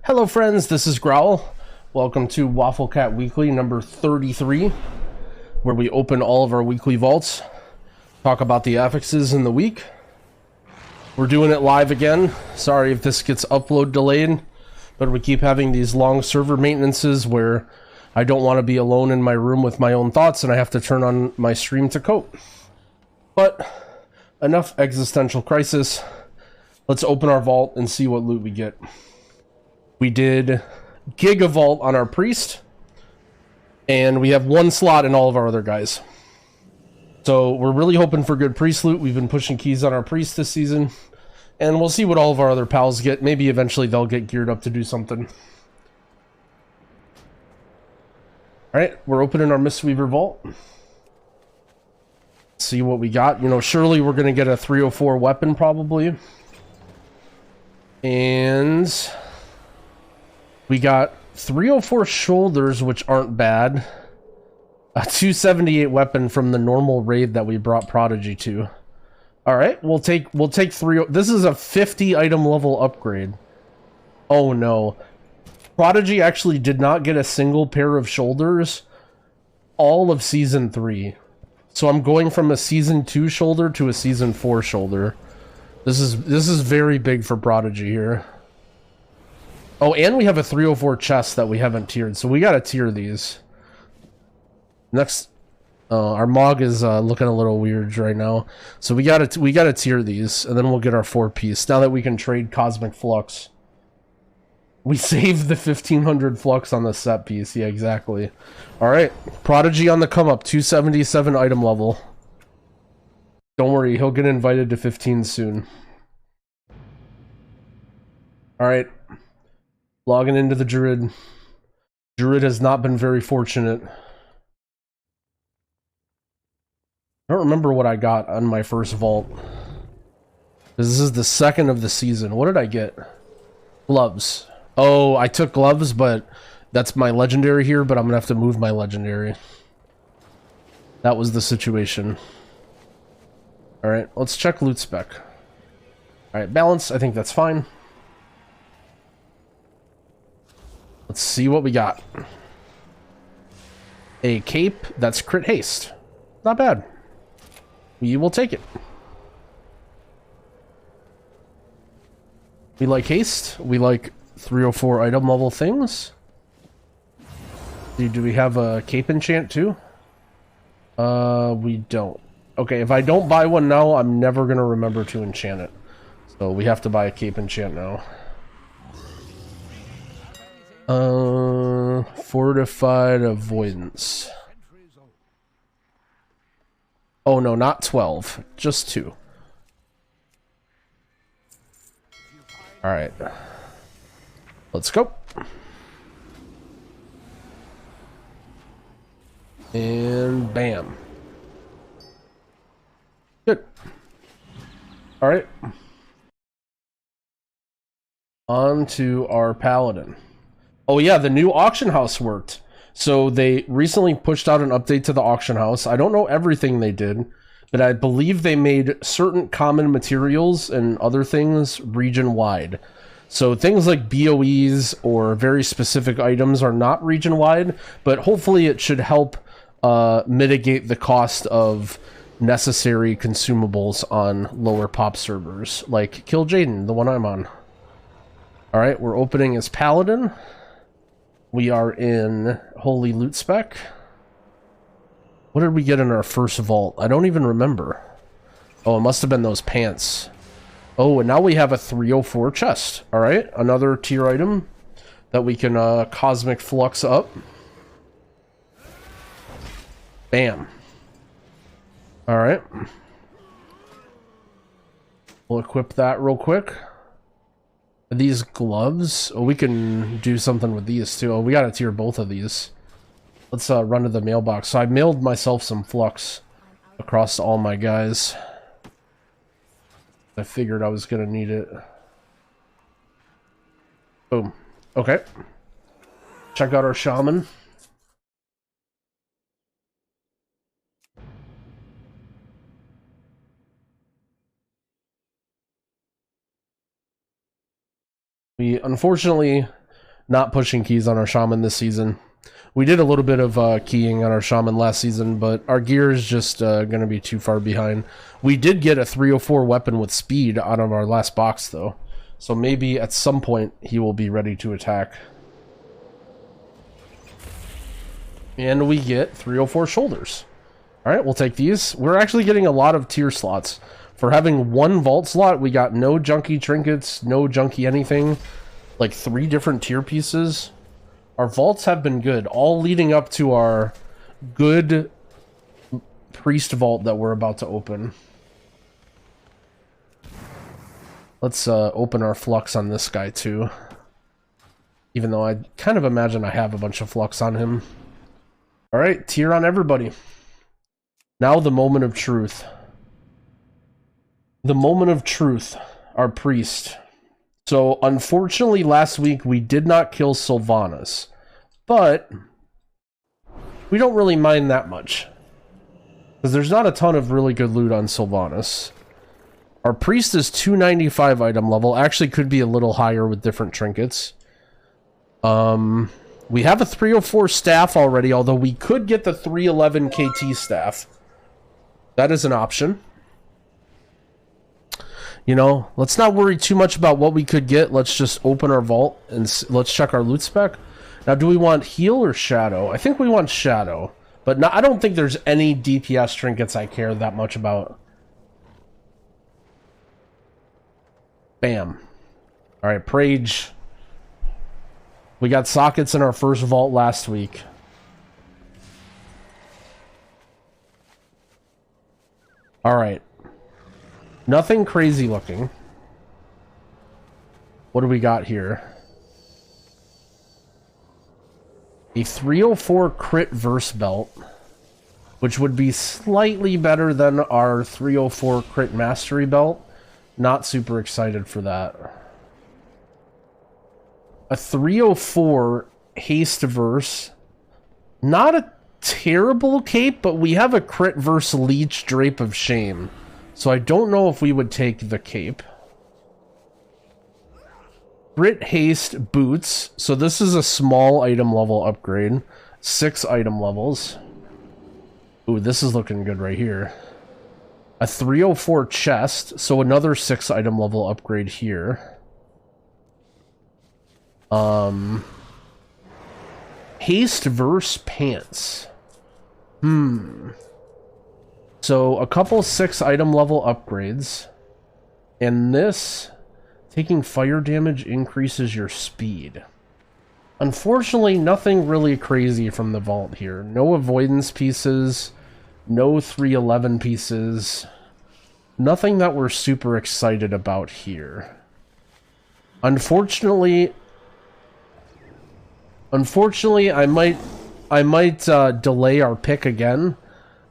Hello friends, this is Growl. Welcome to Wafflecat Weekly number 33, where we open all of our weekly vaults, talk about the affixes in the week. We're doing it live again. Sorry if this gets upload delayed, but we keep having these long server maintenances where I don't want to be alone in my room with my own thoughts and I have to turn on my stream to cope. But enough existential crisis. Let's open our vault and see what loot we get. We did Gigavault on our priest, and we have one slot in all of our other guys. So we're really hoping for good priest loot. We've been pushing keys on our priest this season, and we'll see what all of our other pals get. Maybe eventually they'll get geared up to do something. Alright, we're opening our Mistweaver vault. See what we got. You know, surely we're going to get a 304 weapon probably. And we got 304 shoulders, which aren't bad. A 278 weapon from the normal raid that we brought Prodigy to. All right, we'll take 3. This is a 50 item level upgrade. Oh no. Prodigy actually did not get a single pair of shoulders all of season 3. So I'm going from a season 2 shoulder to a season 4 shoulder. This is very big for Prodigy here. Oh, and we have a 304 chest that we haven't tiered, so we gotta tier these. Next, our Mog is looking a little weird right now, so we gotta tier these, and then we'll get our 4-piece. Now that we can trade Cosmic Flux, we saved the 1500 Flux on the set piece. Yeah, exactly. All right, Prodigy on the come up, 277 item level. Don't worry, he'll get invited to 15 soon. All right. Logging into the Druid. Druid has not been very fortunate. I don't remember what I got on my first vault. This is the second of the season. What did I get? Gloves. Oh, I took gloves, but that's my legendary here, but I'm gonna have to move my legendary. That was the situation. Alright, let's check loot spec. Alright, balance, I think that's fine. Let's see what we got. A cape that's crit haste. Not bad. We will take it. We like haste. We like 304 item level things. Do we have a cape enchant too? We don't. Okay, if I don't buy one now, I'm never gonna remember to enchant it. So we have to buy a cape enchant now. Fortified avoidance. Oh no, not 12, just 2. Alright. Let's go. And bam. Good. Alright. On to our paladin. Oh yeah, the new auction house worked. So they recently pushed out an update to the auction house. I don't know everything they did, but I believe they made certain common materials and other things region-wide. So things like BOEs or very specific items are not region-wide, but hopefully it should help mitigate the cost of necessary consumables on lower pop servers, like Kill Jaden, the one I'm on. Alright, we're opening as Paladin. We are in Holy Loot Spec. What did we get in our first vault? I don't even remember. Oh, it must have been those pants. Oh, and now we have a 304 chest. Alright, another tier item that we can Cosmic Flux up. Bam. Alright. We'll equip that real quick. These gloves, oh, we can do something with these too. Oh, we gotta tier both of these. Let's run to the mailbox. So I mailed myself some flux across all my guys. I figured I was gonna need it. Boom. Okay. Check out our shaman. We unfortunately not pushing keys on our shaman this season. We did a little bit of keying on our shaman last season, but our gear is just going to be too far behind. We did get a 304 weapon with speed out of our last box, though. So maybe at some point he will be ready to attack. And we get 304 shoulders. Alright, we'll take these. We're actually getting a lot of tier slots. For having one vault slot, we got no junky trinkets, no junky anything. Like 3 different tier pieces. Our vaults have been good, all leading up to our good priest vault that we're about to open. Let's open our flux on this guy too. Even though I kind of imagine I have a bunch of flux on him. Alright, tier on everybody. Now the moment of truth. The moment of truth. Our priest. So, unfortunately, last week we did not kill Sylvanas. But we don't really mind that much. Because there's not a ton of really good loot on Sylvanas. Our priest is 295 item level. Actually could be a little higher with different trinkets. We have a 304 staff already, although we could get the 311 KT staff. That is an option. You know, let's not worry too much about what we could get. Let's just open our vault and let's check our loot spec. Now, do we want heal or shadow? I think we want shadow. But I don't think there's any DPS trinkets I care that much about. Bam. Alright, Prage. We got sockets in our first vault last week. Alright. Nothing crazy looking. What do we got here? A 304 crit verse belt, which would be slightly better than our 304 crit mastery belt. Not super excited for that. A 304 haste verse. Not a terrible cape, but we have a crit verse leech drape of shame. So I don't know if we would take the cape. Crit haste boots. So this is a small item level upgrade. 6 item levels. Ooh, this is looking good right here. A 304 chest. So another 6 item level upgrade here. Haste verse pants. So a couple 6 item level upgrades. And this, taking fire damage increases your speed. Unfortunately, nothing really crazy from the vault here. No avoidance pieces, no 311 pieces. Nothing that we're super excited about here. Unfortunately, I might delay our pick again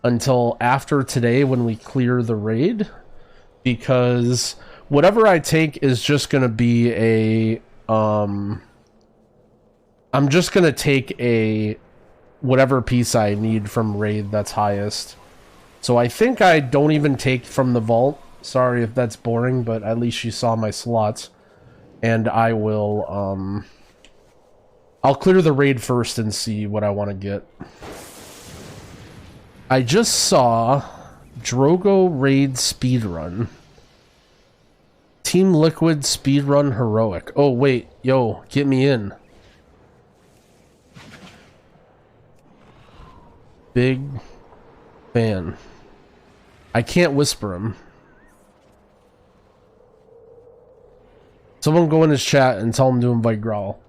until after today when we clear the raid, because whatever I take is just going to be a I'm just going to take a whatever piece I need from raid that's highest. So I think I don't even take from the vault. Sorry if that's boring, but at least you saw my slots. And I will I'll clear the raid first and see what I want to get. I just saw Drogo raid speedrun. Team Liquid speedrun heroic. Oh wait, yo, get me in. Big fan. I can't whisper him. Someone go in his chat and tell him to invite Growl.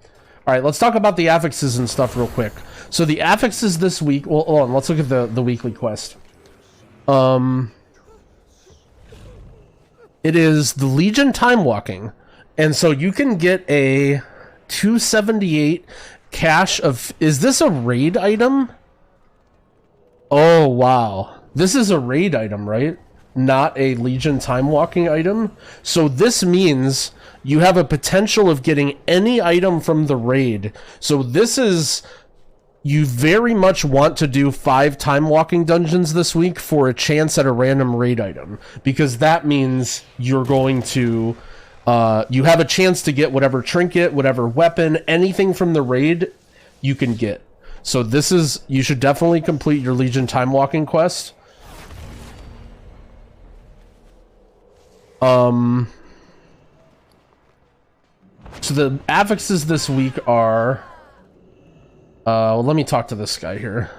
Alright, let's talk about the affixes and stuff real quick. So the affixes this week... Well, hold on, let's look at the weekly quest. It is the Legion Time Walking. And so you can get a 278 cache of... Is this a raid item? Oh, wow. This is a raid item, right? Not a Legion Time Walking item. So this means you have a potential of getting any item from the raid. So this is... You very much want to do 5 time walking dungeons this week for a chance at a random raid item, because that means you're going to You have a chance to get whatever trinket, whatever weapon, anything from the raid you can get. So this is, you should definitely complete your Legion time walking quest. So the affixes this week are, well, let me talk to this guy here.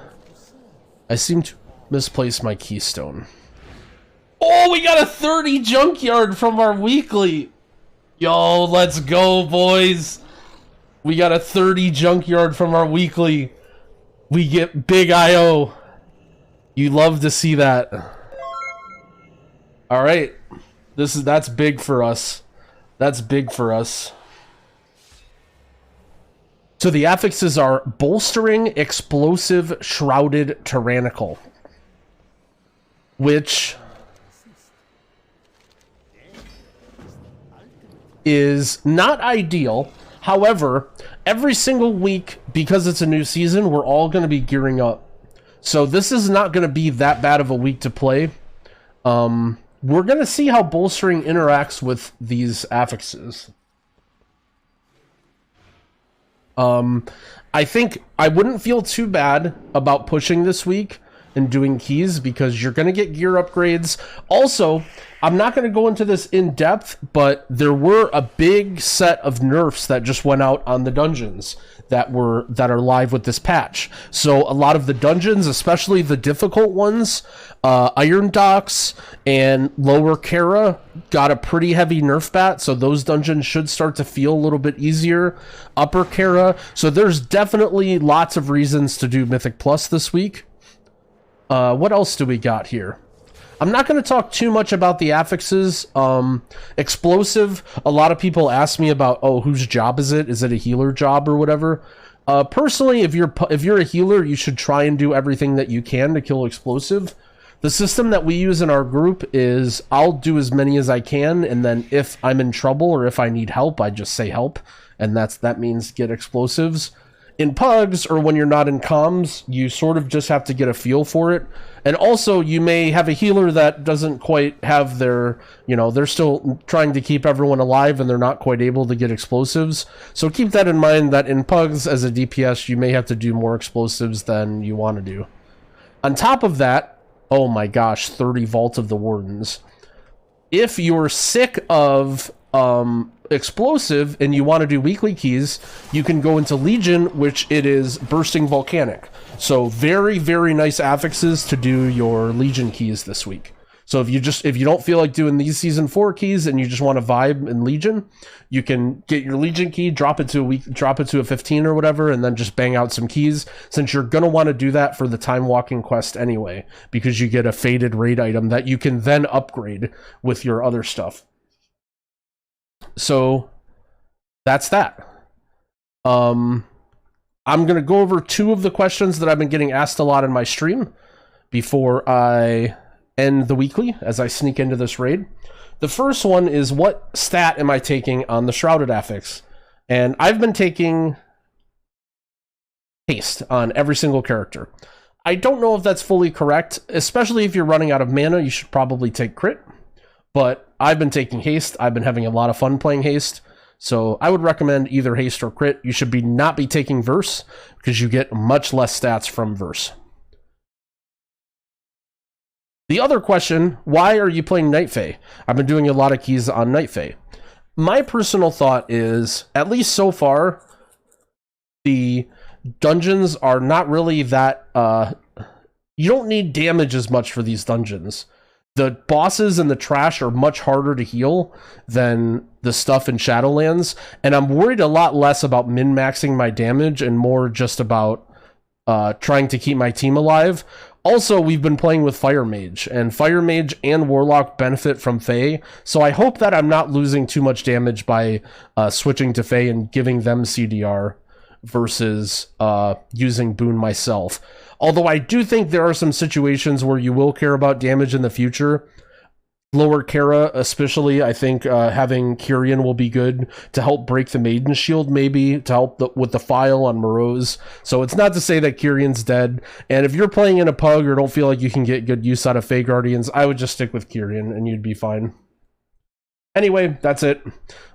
I seem to misplace my keystone. Oh, we got a 30 junkyard from our weekly. Yo, let's go, boys. We got a 30 junkyard from our weekly. We get big IO. You love to see that. All right. That's big for us. That's big for us. So the affixes are bolstering, explosive, shrouded, tyrannical. Which is not ideal. However, every single week, because it's a new season, we're all going to be gearing up. So this is not going to be that bad of a week to play. We're going to see how bolstering interacts with these affixes. I think I wouldn't feel too bad about pushing this week and doing keys because you're going to get gear upgrades. Also, I'm not going to go into this in depth, but there were a big set of nerfs that just went out on the dungeons that are live with this patch. So a lot of the dungeons, especially the difficult ones, Iron Docks and Lower Kara, got a pretty heavy nerf bat, so those dungeons should start to feel a little bit easier. Upper Kara, so there's definitely lots of reasons to do Mythic Plus this week. What else do we got here? I'm not going to talk too much about the affixes. Explosive, a lot of people ask me about, oh, whose job is it? Is it a healer job or whatever? Personally, if you're a healer, you should try and do everything that you can to kill explosive. The system that we use in our group is I'll do as many as I can, and then if I'm in trouble or if I need help, I just say help, and that means get explosives. In pugs, or when you're not in comms, you sort of just have to get a feel for it. And also, you may have a healer that doesn't quite have their, they're still trying to keep everyone alive and they're not quite able to get explosives. So keep that in mind that in pugs, as a DPS, you may have to do more explosives than you want to do. On top of that, oh my gosh, 30 Vault of the Wardens. If you're sick of explosive and you want to do weekly keys, you can go into Legion, which it is Bursting Volcanic. So very, very nice affixes to do your Legion keys this week. So if you don't feel like doing these season 4 keys and you just want to vibe in Legion, you can get your Legion key, drop it to a 15 or whatever, and then just bang out some keys, since you're gonna want to do that for the time walking quest anyway, because you get a faded raid item that you can then upgrade with your other stuff. So that's that. I'm going to go over 2 of the questions that I've been getting asked a lot in my stream before I end the weekly as I sneak into this raid. The first one is, what stat am I taking on the Shrouded affix? And I've been taking haste on every single character. I don't know if that's fully correct, especially if you're running out of mana. You should probably take crit. But I've been taking haste. I've been having a lot of fun playing haste. So I would recommend either haste or crit. You should not be taking verse, because you get much less stats from verse. The other question, why are you playing Night Fae? I've been doing a lot of keys on Night Fae. My personal thought is, at least so far, the dungeons are not really that... you don't need damage as much for these dungeons. The bosses and the trash are much harder to heal than the stuff in Shadowlands, and I'm worried a lot less about min-maxing my damage and more just about trying to keep my team alive. Also, we've been playing with Fire Mage, and Fire Mage and Warlock benefit from Fae, so I hope that I'm not losing too much damage by switching to Fae and giving them CDR versus using Boon myself. Although I do think there are some situations where you will care about damage in the future. Lower Kara especially, I think having Kyrian will be good to help break the Maiden Shield, maybe, to help with the file on Morose. So it's not to say that Kyrian's dead. And if you're playing in a pug or don't feel like you can get good use out of Fae Guardians, I would just stick with Kyrian and you'd be fine. Anyway, that's it.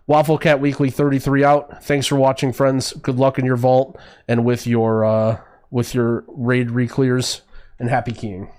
Wafflecat Weekly 33 out. Thanks for watching, friends. Good luck in your vault and with your raid reclears, and happy keying.